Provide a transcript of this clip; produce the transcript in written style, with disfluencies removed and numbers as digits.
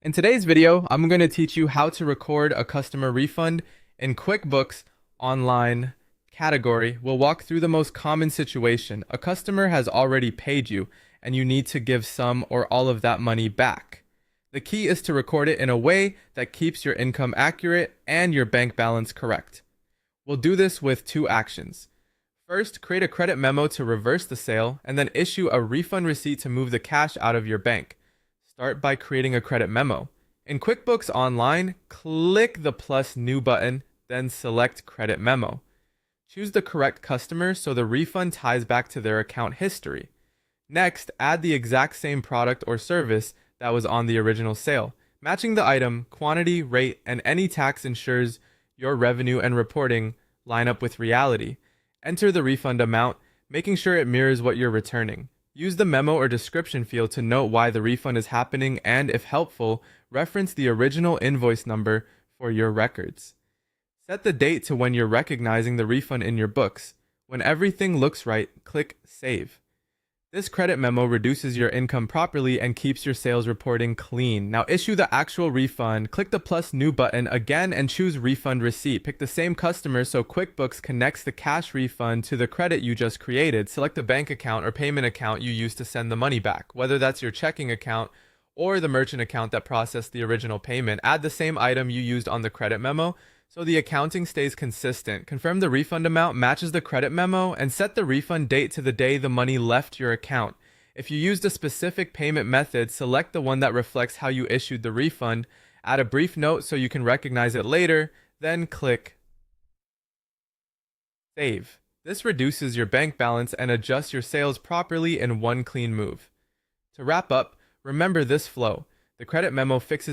In today's video, I'm going to teach you how to record a customer refund in QuickBooks Online category. We'll walk through the most common situation. A customer has already paid you, and you need to give some or all of that money back. The key is to record it in a way that keeps your income accurate and your bank balance correct. We'll do this with two actions. First, create a credit memo to reverse the sale, and then issue a refund receipt to move the cash out of your bank. Start by creating a credit memo. In QuickBooks Online, click the plus new button, then select credit memo. Choose the correct customer so the refund ties back to their account history. Next, add the exact same product or service that was on the original sale. Matching the item, quantity, rate, and any tax ensures your revenue and reporting line up with reality. Enter the refund amount, making sure it mirrors what you're returning. Use the memo or description field to note why the refund is happening and, if helpful, reference the original invoice number for your records. Set the date to when you're recognizing the refund in your books. When everything looks right, click Save. This credit memo reduces your income properly and keeps your sales reporting clean. Now issue the actual refund. Click the plus new button again and choose refund receipt. Pick the same customer so QuickBooks connects the cash refund to the credit you just created. Select the bank account or payment account you used to send the money back, whether that's your checking account or the merchant account that processed the original payment. Add the same item you used on the credit memo so the accounting stays consistent. Confirm the refund amount matches the credit memo and set the refund date to the day the money left your account. If you used a specific payment method, select the one that reflects how you issued the refund. Add a brief note so you can recognize it later, then click Save. This reduces your bank balance and adjusts your sales properly in one clean move. To wrap up, remember this flow. The credit memo fixes